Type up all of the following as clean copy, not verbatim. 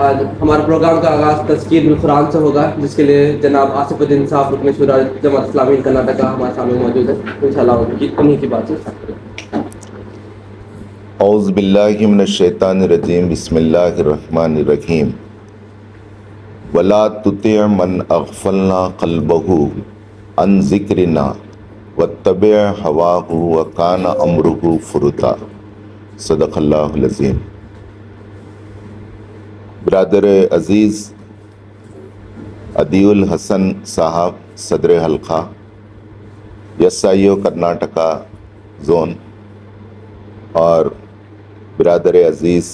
آج ہمارے پروگرام کا آغاز تذکیر بالقرآن سے ہوگا، جس کے لیے جناب آصف الدین صاحب رکن شورا جماعت اسلامی کرناٹکا ہمارے سامنے موجود ہے. انشاءاللہ انہیں کی بات سے. اعوذ باللہ من الشیطان الرجیم. بسم اللہ الرحمن الرحیم. ولا تطع من اغفلنا قلبہ عن ذکرنا واتبع ہواہ وکان امرہ فرطا. صدق اللہ العظیم. برادر عزیز عدی الحسن صاحب صدر حلقہ S I O Karnataka zone, اور برادر عزیز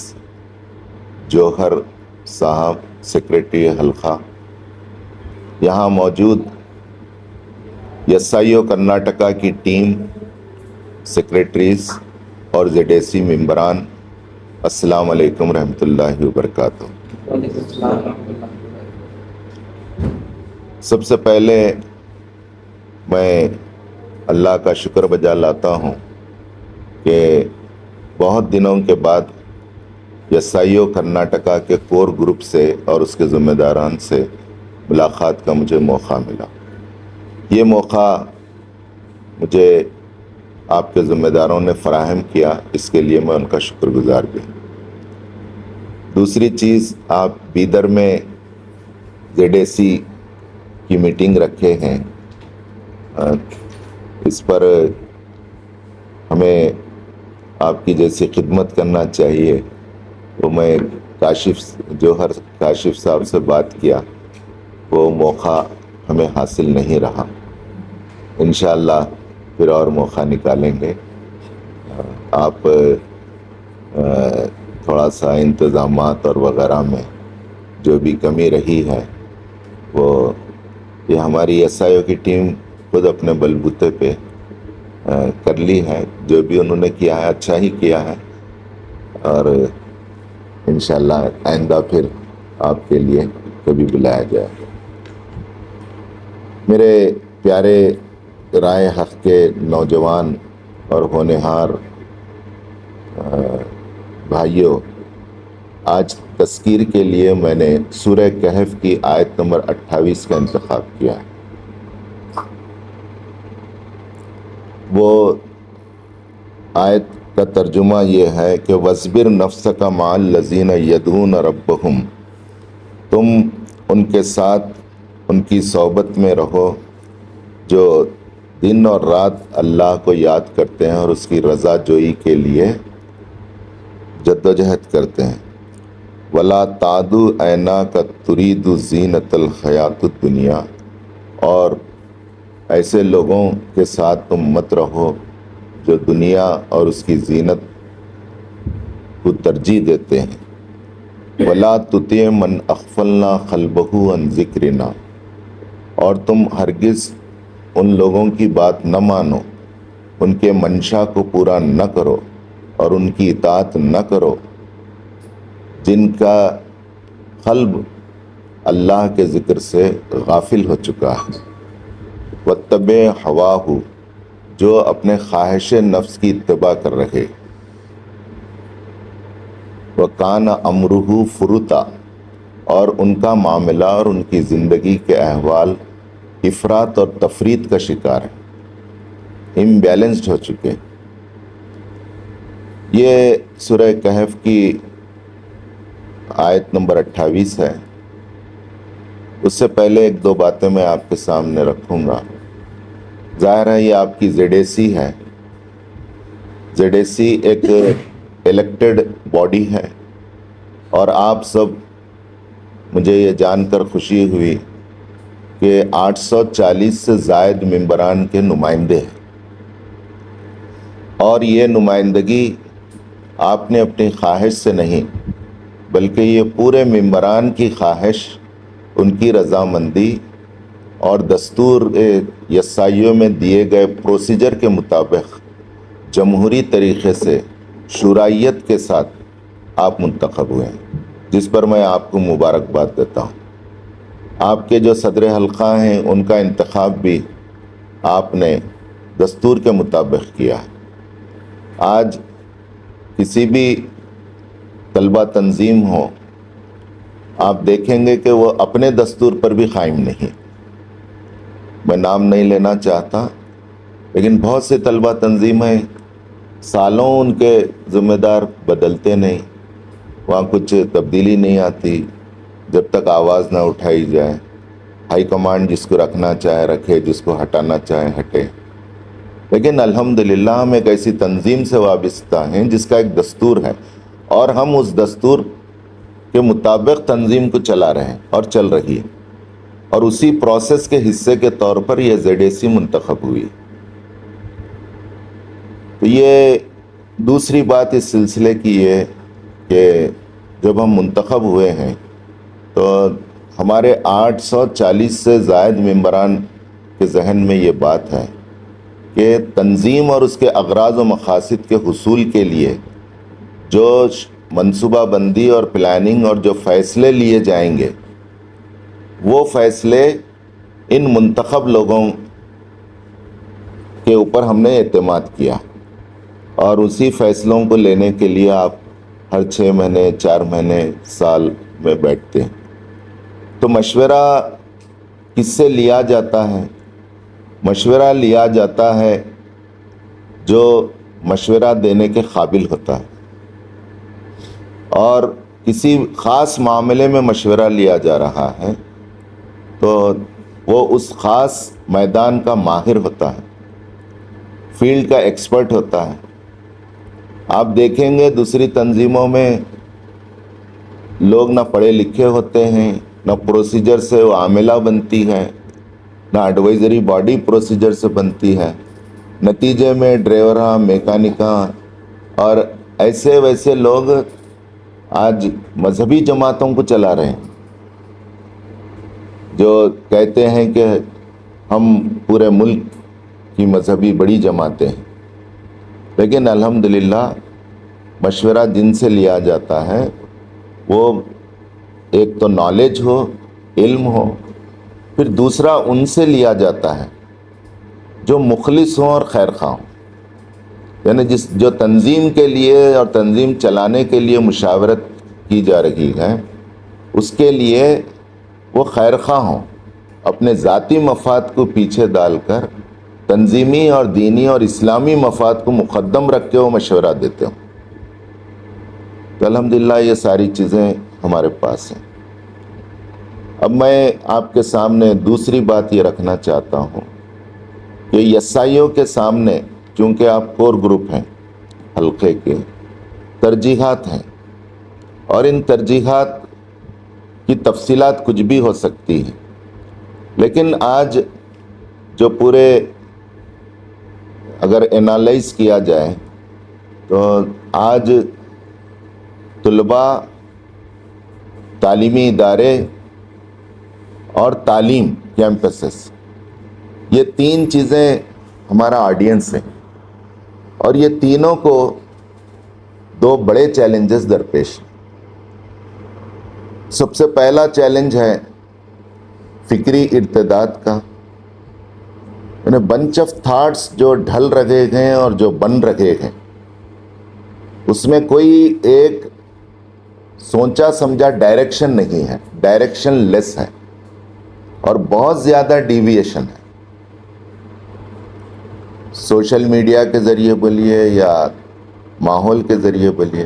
جوہر صاحب سیکریٹری حلقہ، یہاں موجود ایس آئی او کرناٹکا کی ٹیم، سیکریٹریز اور زیڈ اے سی ممبران، السلام علیکم رحمۃ اللہ وبرکاتہ. سب سے پہلے میں اللہ کا شکر بجا لاتا ہوں کہ بہت دنوں کے بعد ایس آئی او کرناٹکا کے کور گروپ سے اور اس کے ذمہ داران سے ملاقات کا مجھے موقع ملا. یہ موقع مجھے آپ کے ذمہ داروں نے فراہم کیا، اس کے لیے میں ان کا شکر گزار بھی ہوں. دوسری چیز، آپ بیدر میں زیڈ اے سی کی میٹنگ رکھے ہیں، اس پر ہمیں آپ کی جیسی خدمت کرنا چاہیے. وہ میں جوہر کاشف صاحب سے بات کیا، وہ موقع ہمیں حاصل نہیں رہا. انشاءاللہ پھر اور موقع نکالیں گے. آپ تھوڑا سا انتظامات اور وغیرہ میں جو بھی کمی رہی ہے، وہ یہ ہماری ایس آئی او کی ٹیم خود اپنے بلبوتے پہ کر لی ہے. جو بھی انہوں نے کیا ہے اچھا ہی کیا ہے، اور انشاءاللہ آئندہ پھر آپ کے لیے کبھی بلایا جائے. میرے پیارے رائے حق کے نوجوان اور ہونہار بھائیوں، آج تذکیر کے لیے میں نے سورہ کہف کی آیت نمبر 28 کا انتخاب کیا ہے. وہ آیت کا ترجمہ یہ ہے کہ وَاصْبِرْ نَفْسَكَ مَعَ الَّذِينَ يَدْعُونَ رَبَّهُمْ، تم ان کے ساتھ ان کی صحبت میں رہو جو دن اور رات اللہ کو یاد کرتے ہیں اور اس کی رضا جوئی کے لیے جدوجہد کرتے ہیں. وَلَا تَعْدُ عَيْنَاكَ تُرِيدُ زِينَةَ الْحَيَاةِ الدُّنْيَا، اور ایسے لوگوں کے ساتھ تم مت رہو جو دنیا اور اس کی زینت کو ترجیح دیتے ہیں. وَلَا تُطِعْ مَنْ أَغْفَلْنَا قَلْبَهُ عَنْ ذِكْرِنَا، اور تم ہرگز ان لوگوں کی بات نہ مانو، ان کے منشا کو پورا نہ کرو اور ان کی اطاعت نہ کرو جن کا قلب اللہ کے ذکر سے غافل ہو چکا ہے. وَاتَّبِعْ هَوَاهُ، جو اپنے خواہش نفس کی اتباع کر رہے. وَكَانَ أَمْرُهُ فُرُطًا، اور ان کا معاملہ اور ان کی زندگی کے احوال افراط اور تفریط کا شکار ہے، امبیلنسڈ ہو چکے. یہ سورہ کہف کی آیت نمبر 28 ہے. اس سے پہلے ایک دو باتیں میں آپ کے سامنے رکھوں گا. ظاہر ہے یہ آپ کی زیڈ اے سی ہے. زیڈ اے سی ایک الیکٹڈ باڈی ہے، اور آپ سب، مجھے یہ جان کر خوشی ہوئی کہ 840 سے زائد ممبران کے نمائندے ہیں، اور یہ نمائندگی آپ نے اپنی خواہش سے نہیں بلکہ یہ پورے ممبران کی خواہش، ان کی رضامندی اور دستور ایس آئی او میں دیے گئے پروسیجر کے مطابق جمہوری طریقے سے شورائیت کے ساتھ آپ منتخب ہوئے ہیں، جس پر میں آپ کو مبارکباد دیتا ہوں. آپ کے جو صدر حلقہ ہیں ان کا انتخاب بھی آپ نے دستور کے مطابق کیا ہے. آج کسی بھی طلبہ تنظیم ہو آپ دیکھیں گے کہ وہ اپنے دستور پر بھی قائم نہیں. میں نام نہیں لینا چاہتا، لیکن بہت سے طلبہ تنظیمیں سالوں ان کے ذمہ دار بدلتے نہیں، وہاں کچھ تبدیلی نہیں آتی جب تک آواز نہ اٹھائی جائے. ہائی کمانڈ جس کو رکھنا چاہے رکھے، جس کو ہٹانا چاہے ہٹے. لیکن الحمدللہ ہم ایک ایسی تنظیم سے وابستہ ہیں جس کا ایک دستور ہے، اور ہم اس دستور کے مطابق تنظیم کو چلا رہے ہیں اور چل رہی ہے، اور اسی پروسیس کے حصے کے طور پر یہ ZAC منتخب ہوئی. تو یہ دوسری بات اس سلسلے کی ہے کہ جب ہم منتخب ہوئے ہیں تو ہمارے 840 سے زائد ممبران کے ذہن میں یہ بات ہے کہ تنظیم اور اس کے اغراض و مقاصد کے حصول کے لیے جو منصوبہ بندی اور پلاننگ اور جو فیصلے لیے جائیں گے، وہ فیصلے ان منتخب لوگوں کے اوپر ہم نے اعتماد کیا، اور اسی فیصلوں کو لینے کے لیے آپ ہر 6 مہینے 4 مہینے سال میں بیٹھتے ہیں. تو مشورہ کس سے لیا جاتا ہے؟ مشورہ لیا جاتا ہے جو مشورہ دینے کے قابل ہوتا ہے، اور کسی خاص معاملے میں مشورہ لیا جا رہا ہے تو وہ اس خاص میدان کا ماہر ہوتا ہے، فیلڈ کا ایکسپرٹ ہوتا ہے. آپ دیکھیں گے دوسری تنظیموں میں لوگ نہ پڑھے لکھے ہوتے ہیں، نہ پروسیجر سے وہ عاملہ بنتی ہے، نہ ایڈوائزری باڈی پروسیجر سے بنتی ہے. نتیجے میں ڈرائیوراں، میکانکاں اور ایسے ویسے لوگ آج مذہبی جماعتوں کو چلا رہے ہیں، جو کہتے ہیں کہ ہم پورے ملک کی مذہبی بڑی جماعتیں ہیں. لیکن الحمدللہ مشورہ جن سے لیا جاتا ہے وہ ایک تو نالج ہو، علم ہو، پھر دوسرا ان سے لیا جاتا ہے جو مخلص ہوں اور خیر خواہ ہوں. یعنی جو تنظیم کے لیے اور تنظیم چلانے کے لیے مشاورت کی جا رہی ہے، اس کے لیے وہ خیر خواہ ہوں، اپنے ذاتی مفاد کو پیچھے ڈال کر تنظیمی اور دینی اور اسلامی مفاد کو مقدم رکھ کے وہ مشورہ دیتے ہوں. تو الحمدللہ یہ ساری چیزیں ہمارے پاس ہیں. اب میں آپ کے سامنے دوسری بات یہ رکھنا چاہتا ہوں کہ یسائیوں کے سامنے، چونکہ آپ کور گروپ ہیں حلقے کے، ترجیحات ہیں، اور ان ترجیحات کی تفصیلات کچھ بھی ہو سکتی ہیں. لیکن آج جو پورے اگر انالائز کیا جائے تو آج طلباء، تعلیمی ادارے اور تعلیم کیمپسز، یہ 3 چیزیں ہمارا آڈینس ہیں، اور یہ تینوں کو 2 بڑے چیلنجز درپیش ہیں. سب سے پہلا چیلنج ہے فکری ارتداد کا، یعنی بنچ آف تھاٹس جو ڈھل رہے ہیں اور جو بن رہے ہیں، اس میں کوئی ایک سوچا سمجھا ڈائریکشن نہیں ہے، ڈائریکشن لیس ہے، اور بہت زیادہ ڈیویشن ہے. سوشل میڈیا کے ذریعے بولیے یا ماحول کے ذریعے بولیے،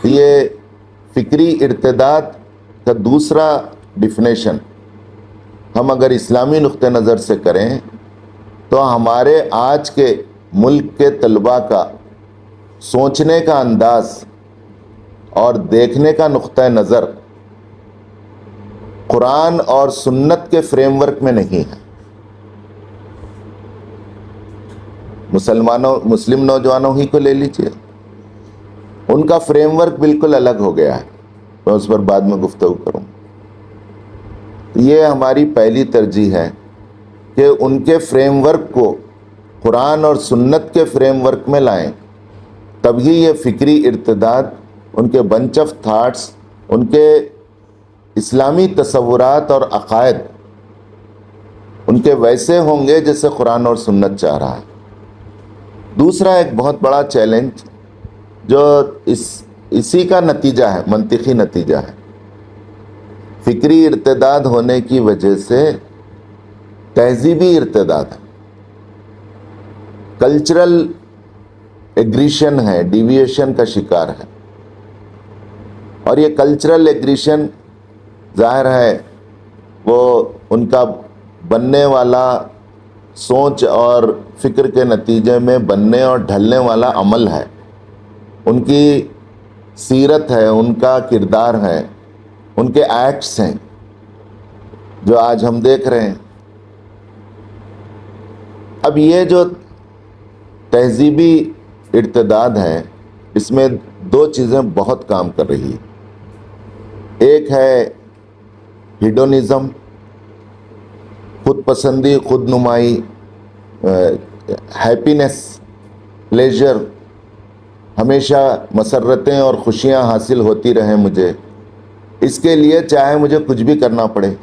یہ فکری ارتداد کا دوسرا ڈیفینیشن ہم اگر اسلامی نقطہ نظر سے کریں تو ہمارے آج کے ملک کے طلباء کا سوچنے کا انداز اور دیکھنے کا نقطہ نظر قرآن اور سنت کے فریم ورک میں نہیں ہے. مسلم نوجوانوں ہی کو لے لیجئے، ان کا فریم ورک بالکل الگ ہو گیا ہے، میں اس پر بعد میں گفتگو کروں. یہ ہماری پہلی ترجیح ہے کہ ان کے فریم ورک کو قرآن اور سنت کے فریم ورک میں لائیں، تبھی یہ فکری ارتداد، ان کے بنچ آف تھاٹس، ان کے اسلامی تصورات اور عقائد ان کے ویسے ہوں گے جیسے قرآن اور سنت چاہ رہا ہے. دوسرا ایک بہت بڑا چیلنج جو اس اسی کا نتیجہ ہے، منطقی نتیجہ ہے۔ فکری ارتداد ہونے کی وجہ سے تہذیبی ارتداد ہے، کلچرل ایگریشن ہے، ڈیویشن کا شکار ہے۔ اور یہ کلچرل ایگریشن ظاہر ہے وہ ان کا بننے والا سوچ اور فکر کے نتیجے میں بننے اور ڈھلنے والا عمل ہے، ان کی سیرت ہے، ان کا کردار ہے، ان کے ایکٹس ہیں جو آج ہم دیکھ رہے ہیں۔ اب یہ جو تہذیبی ارتداد ہے، اس میں دو چیزیں بہت کام کر رہی ہیں۔ ایک ہے ہیڈونزم، خود پسندی، خود نمائی، ہیپینس، پلیجر، ہمیشہ مسرتیں اور خوشیاں حاصل ہوتی رہیں مجھے، اس کے لیے چاہے مجھے کچھ بھی کرنا پڑے۔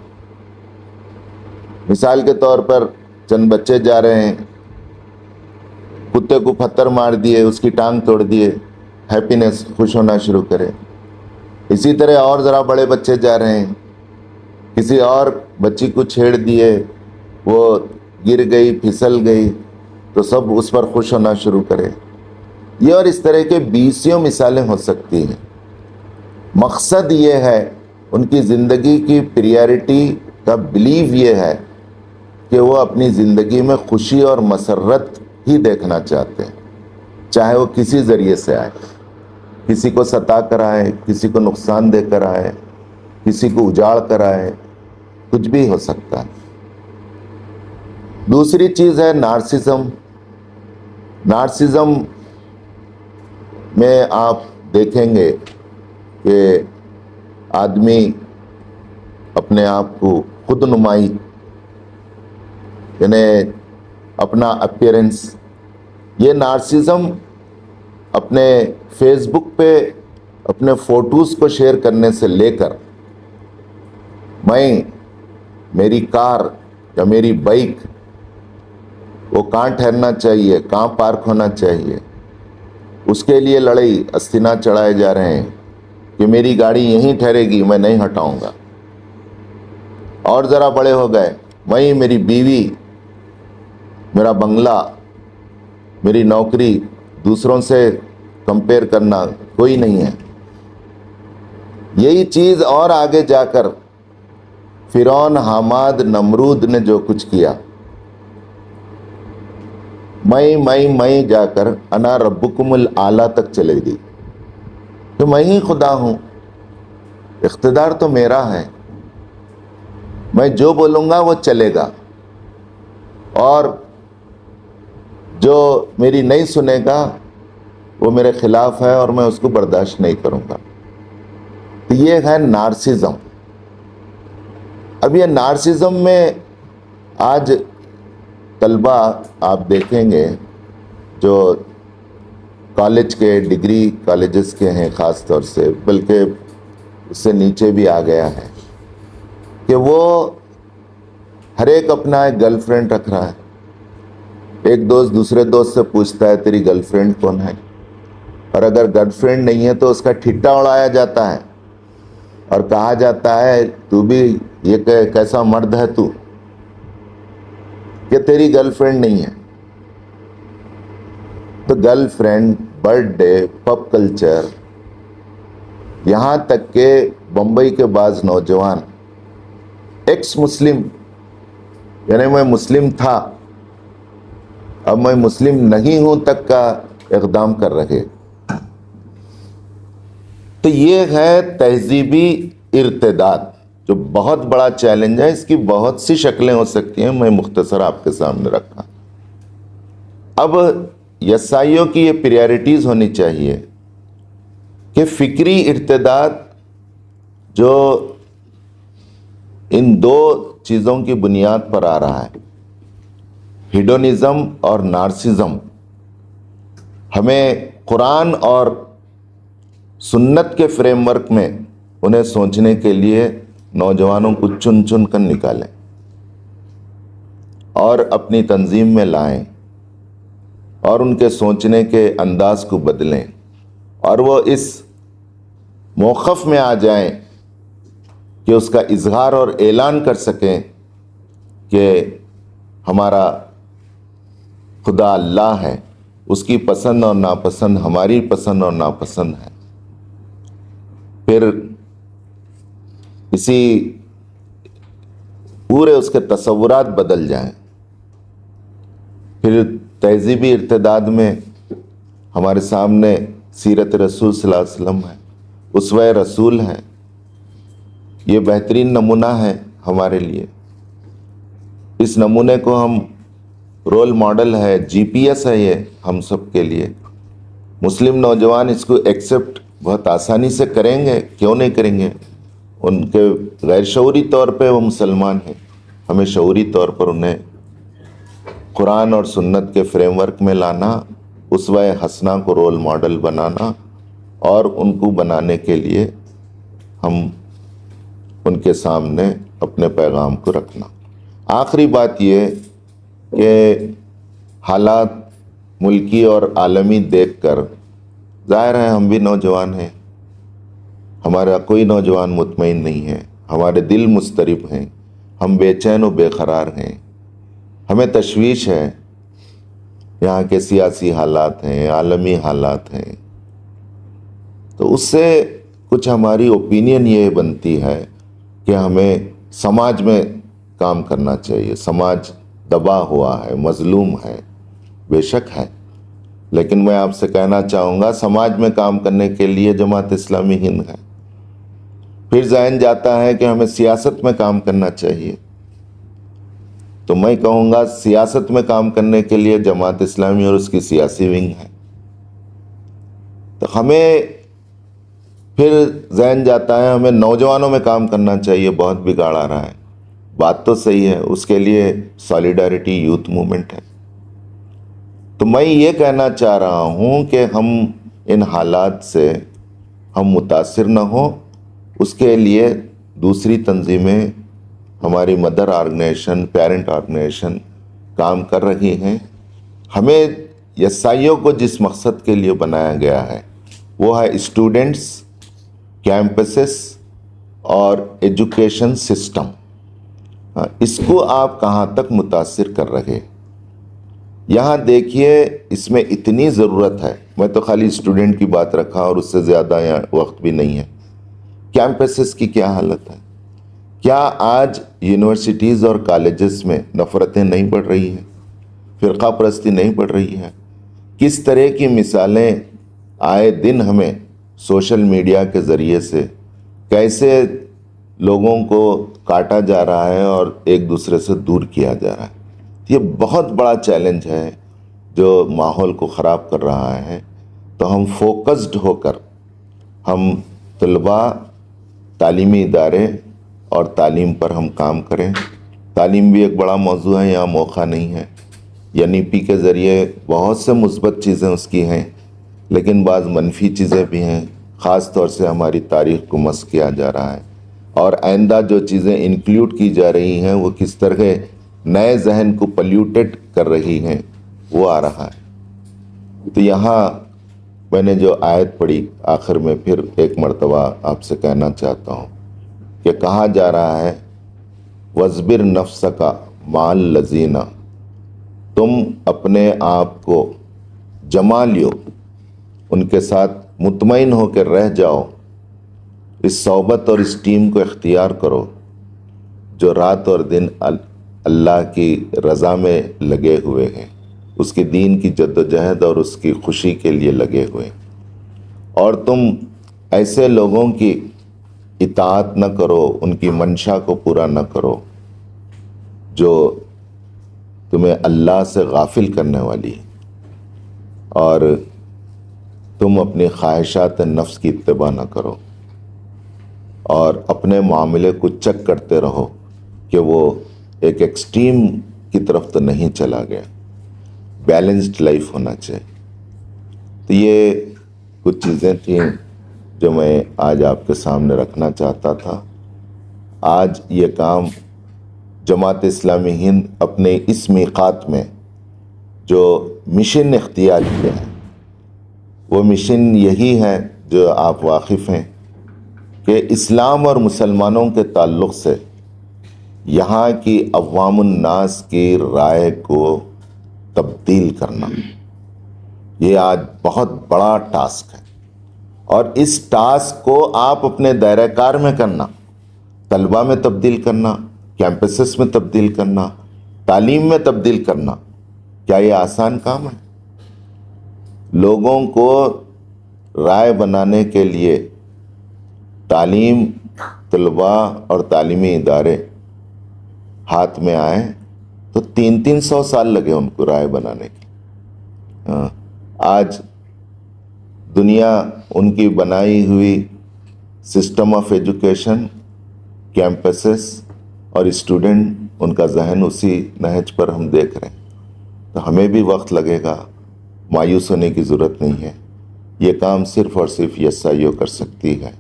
مثال کے طور پر چند بچے جا رہے ہیں، کتے کو پتھر مار دیے، اس کی ٹانگ توڑ دیے، ہیپینس، خوش ہونا شروع کرے۔ اسی طرح اور ذرا بڑے بچے جا رہے ہیں، کسی اور بچی کو چھیڑ دیے، وہ گر گئی، پھسل گئی، تو سب اس پر خوش ہونا شروع کرے۔ یہ اور اس طرح کے 20 مثالیں ہو سکتی ہیں۔ مقصد یہ ہے، ان کی زندگی کی پریارٹی کا بلیو یہ ہے کہ وہ اپنی زندگی میں خوشی اور مسرت ہی دیکھنا چاہتے ہیں، چاہے وہ کسی ذریعے سے آئے، کسی کو ستا کر آئے، کسی کو نقصان دے کر آئے، کسی کو اجاڑ کر آئے، کچھ بھی ہو سکتا ہے۔ دوسری چیز ہے نارسزم۔ نارسزم میں آپ دیکھیں گے کہ آدمی اپنے آپ کو خود نمائی، یعنی اپنا اپیرنس، یہ نارسزم اپنے فیس بک پہ اپنے فوٹوز کو شیئر کرنے سے لے کر میری کار یا میری بائک وہ کہاں ٹھہرنا چاہیے، کہاں پارک ہونا چاہیے، اس کے لیے لڑائی استنا چڑھائے جا رہے ہیں کہ میری گاڑی یہیں ٹھہرے گی، میں نہیں ہٹاؤں گا۔ اور ذرا بڑے ہو گئے، میری بیوی، میرا بنگلہ، میری نوکری، دوسروں سے کمپیئر کرنا کوئی نہیں ہے۔ یہی چیز اور آگے جا کر فرعون، حاماد، نمرود نے جو کچھ کیا، میں جا کر انا ربکم الاعلیٰ تک چلے گئی کہ میں ہی خدا ہوں، اقتدار تو میرا ہے، میں جو بولوں گا وہ چلے گا، اور جو میری نہیں سنے گا وہ میرے خلاف ہے اور میں اس کو برداشت نہیں کروں گا۔ تو یہ ہے نارسزم۔ اب یہ نارسزم میں آج طلبہ آپ دیکھیں گے جو کالج کے، ڈگری کالجز کے ہیں خاص طور سے، بلکہ اس سے نیچے بھی آ گیا ہے، کہ وہ ہر ایک اپنا ایک گرل فرینڈ رکھ رہا ہے۔ ایک دوست دوسرے دوست سے پوچھتا ہے تیری گرل فرینڈ کون ہے، اور اگر گرل فرینڈ نہیں ہے تو اس کا ٹھٹا اڑایا جاتا ہے اور کہا جاتا ہے تو بھی یہ کیسا مرد ہے تو کہ تیری گرل فرینڈ نہیں ہے۔ تو girl friend, birth day, pub culture, یہاں تک کہ بمبئی کے بعض نوجوان ایکس مسلم، یعنی میں مسلم تھا اب میں مسلم نہیں ہوں تک کا اقدام کر رہے۔ تو یہ ہے تہذیبی ارتداد، جو بہت بڑا چیلنج ہے۔ اس کی بہت سی شکلیں ہو سکتی ہیں، میں مختصر آپ کے سامنے رکھا۔ اب یسائیوں کی یہ پریارٹیز ہونی چاہیے کہ فکری ارتداد جو ان دو چیزوں کی بنیاد پر آ رہا ہے، ہیڈونزم اور نارسزم، ہمیں قرآن اور سنت کے فریم ورک میں انہیں سوچنے کے لیے نوجوانوں کو چن چن کر نکالیں اور اپنی تنظیم میں لائیں اور ان کے سوچنے کے انداز کو بدلیں، اور وہ اس موقف میں آ جائیں کہ اس کا اظہار اور اعلان کر سکیں کہ ہمارا خدا اللہ ہے، اس کی پسند اور ناپسند ہماری پسند اور ناپسند ہے، پھر اسی پورے اس کے تصورات بدل جائیں، پھر تہذیبی ارتداد میں ہمارے سامنے سیرت رسول صلی اللہ علیہ وسلم ہے، اسوہ رسول ہے، یہ بہترین نمونہ ہے ہمارے لیے، اس نمونے کو ہم رول ماڈل ہے، جی پی ایس ہے یہ ہم سب کے لیے۔ مسلم نوجوان اس کو ایکسیپٹ بہت آسانی سے کریں گے، کیوں نہیں کریں گے؟ ان کے غیر شعوری طور پہ وہ مسلمان ہیں، ہمیں شعوری طور پر انہیں قرآن اور سنت کے فریم ورک میں لانا، اسوہ حسنہ کو رول ماڈل بنانا، اور ان کو بنانے کے لیے ہم ان کے سامنے اپنے پیغام کو رکھنا۔ آخری بات یہ کہ حالات ملکی اور عالمی دیکھ کر ظاہر ہے ہم بھی نوجوان ہیں، ہمارا کوئی نوجوان مطمئن نہیں ہے، ہمارے دل مضطرب ہیں، ہم بے چین و بے قرار ہیں، ہمیں تشویش ہے، یہاں کے سیاسی حالات ہیں، عالمی حالات ہیں، تو اس سے کچھ ہماری اوپینین یہ بنتی ہے کہ ہمیں سماج میں کام کرنا چاہیے۔ سماج دبا ہوا ہے، مظلوم ہے، بے شک ہے، لیکن میں آپ سے کہنا چاہوں گا سماج میں کام کرنے کے لیے جماعت اسلامی ہند ہے۔ پھر ذہن جاتا ہے کہ ہمیں سیاست میں کام کرنا چاہیے، تو میں کہوں گا سیاست میں کام کرنے کے لیے جماعت اسلامی اور اس کی سیاسی ونگ ہے۔ تو ہمیں پھر ذہن جاتا ہے ہمیں نوجوانوں میں کام کرنا چاہیے، بہت بگاڑ آ رہا ہے۔ بات تو صحیح ہے، اس کے لیے سالیڈیرٹی یوتھ موومنٹ ہے۔ تو میں یہ کہنا چاہ رہا ہوں کہ ہم ان حالات سے ہم متاثر نہ ہوں، اس کے لیے دوسری تنظیمیں، ہماری مدر آرگنائزیشن، پیرنٹ آرگنائزیشن کام کر رہی ہیں۔ ہمیں یسائیوں کو جس مقصد کے لیے بنایا گیا ہے وہ ہے اسٹوڈنٹس، کیمپسز اور ایجوکیشن سسٹم۔ اس کو آپ کہاں تک متاثر کر رہے؟ یہاں دیکھیے اس میں اتنی ضرورت ہے، میں تو خالی اسٹوڈنٹ کی بات رکھا اور اس سے زیادہ یہاں وقت بھی نہیں ہے۔ کیمپسز کی کیا حالت ہے؟ کیا آج یونیورسٹیز اور کالجز میں نفرتیں نہیں بڑھ رہی ہیں؟ فرقہ پرستی نہیں بڑھ رہی ہے؟ کس طرح کی مثالیں آئے دن ہمیں سوشل میڈیا کے ذریعے سے کیسے لوگوں کو کاٹا جا رہا ہے اور ایک دوسرے سے دور کیا جا رہا ہے۔ یہ بہت بڑا چیلنج ہے جو ماحول کو خراب کر رہا ہے۔ تو ہم فوکسڈ ہو کر ہم طلباء، تعلیمی ادارے اور تعلیم پر ہم کام کریں۔ تعلیم بھی ایک بڑا موضوع ہے، یہاں موقع نہیں ہے۔ NEP کے ذریعے بہت سے مثبت چیزیں اس کی ہیں، لیکن بعض منفی چیزیں بھی ہیں، خاص طور سے ہماری تاریخ کو مسخ کیا جا رہا ہے، اور آئندہ جو چیزیں انکلیوڈ کی جا رہی ہیں وہ کس طرح نئے ذہن کو پلیوٹیڈ کر رہی ہیں وہ آ رہا ہے۔ تو یہاں میں نے جو آیت پڑھی آخر میں پھر ایک مرتبہ آپ سے کہنا چاہتا ہوں کہ کہا جا رہا ہے وَاصْبِرْ نَفْسَكَ مَعَ الَّذِينَ، تم اپنے آپ کو جما لیو، ان کے ساتھ مطمئن ہو کے رہ جاؤ، اس صحبت اور اس ٹیم کو اختیار کرو جو رات اور دن اللہ کی رضا میں لگے ہوئے ہیں، اس کے دین کی جد و جہد اور اس کی خوشی کے لیے لگے ہوئے، اور تم ایسے لوگوں کی اطاعت نہ کرو، ان کی منشا کو پورا نہ کرو جو تمہیں اللہ سے غافل کرنے والی ہے، اور تم اپنی خواہشات نفس کی اتباع نہ کرو، اور اپنے معاملے کو چیک کرتے رہو کہ وہ ایک ایکسٹریم کی طرف تو نہیں چلا گیا، بیلنسڈ لائف ہونا چاہیے۔ تو یہ کچھ چیزیں تھیں جو میں آج آپ کے سامنے رکھنا چاہتا تھا۔ آج یہ کام جماعت اسلامی ہند اپنے اس میقات میں جو مشن اختیار کیا ہے، وہ مشن یہی ہے جو آپ واقف ہیں کہ اسلام اور مسلمانوں کے تعلق سے یہاں کی عوام الناس کی رائے کو تبدیل کرنا یہ آج بہت بڑا ٹاسک ہے، اور اس ٹاسک کو آپ اپنے دائرہ کار میں کرنا، طلبہ میں تبدیل کرنا، کیمپسز میں تبدیل کرنا، تعلیم میں تبدیل کرنا، کیا یہ آسان کام ہے؟ لوگوں کو رائے بنانے کے لیے تعلیم، طلباء اور تعلیمی ادارے ہاتھ میں آئے تو 300 سال لگے ان کو رائے بنانے کے۔ آج دنیا ان کی بنائی ہوئی سسٹم آف ایجوکیشن، کیمپسز اور اسٹوڈنٹ، ان کا ذہن اسی نہج پر ہم دیکھ رہے ہیں۔ تو ہمیں بھی وقت لگے گا، مایوس ہونے کی ضرورت نہیں ہے، یہ کام صرف اور صرف یس آئی او کر سکتی ہے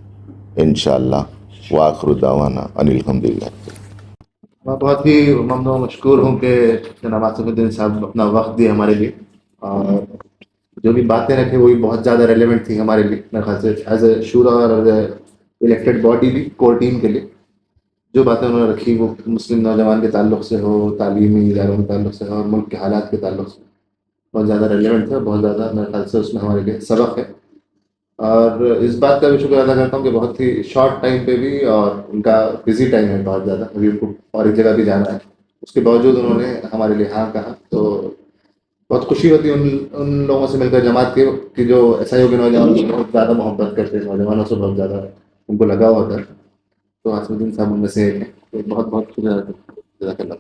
انشاءاللہ۔ وآخر دعوانا ان الحمدللہ۔ میں بہت ہی ممنون و مشکور ہوں کہ جناب آصف الدین صاحب اپنا وقت دیے ہمارے لیے، اور جو بھی باتیں رکھے وہ بھی بہت زیادہ ریلیونٹ تھی ہمارے لیے، میرے خیال سے ایز اے شورا اور ایز اے الیکٹڈ باڈی بھی، کور ٹیم کے لیے جو باتیں انہوں نے رکھی وہ مسلم نوجوان کے تعلق سے ہو، تعلیمی اداروں کے تعلق سے ہو، اور ملک کے حالات کے تعلق سے بہت زیادہ ریلیونٹ ہے، بہت زیادہ میرے خیال سے اس میں ہمارے لیے سبق ہے۔ اور اس بات کا بھی شکر ادا کرتا ہوں کہ بہت ہی شارٹ ٹائم پہ بھی، اور ان کا بزی ٹائم ہے بہت زیادہ، ابھی ان کو اور ایک جگہ بھی جانا ہے، اس کے باوجود انہوں نے ہمارے لیے ہاں کہا، تو بہت خوشی ہوتی ہے ان لوگوں سے مل کر، جماعت کی جو ایس آئی او کے نوجوانوں سے بہت زیادہ محبت کرتے ہیں، نوجوانوں سے بہت زیادہ ان کو لگاؤ ہوتا ہے، تو آصف الدین صاحب ان میں سے ایک ہیں۔ تو بہت بہت شکریہ، جزاک اللہ۔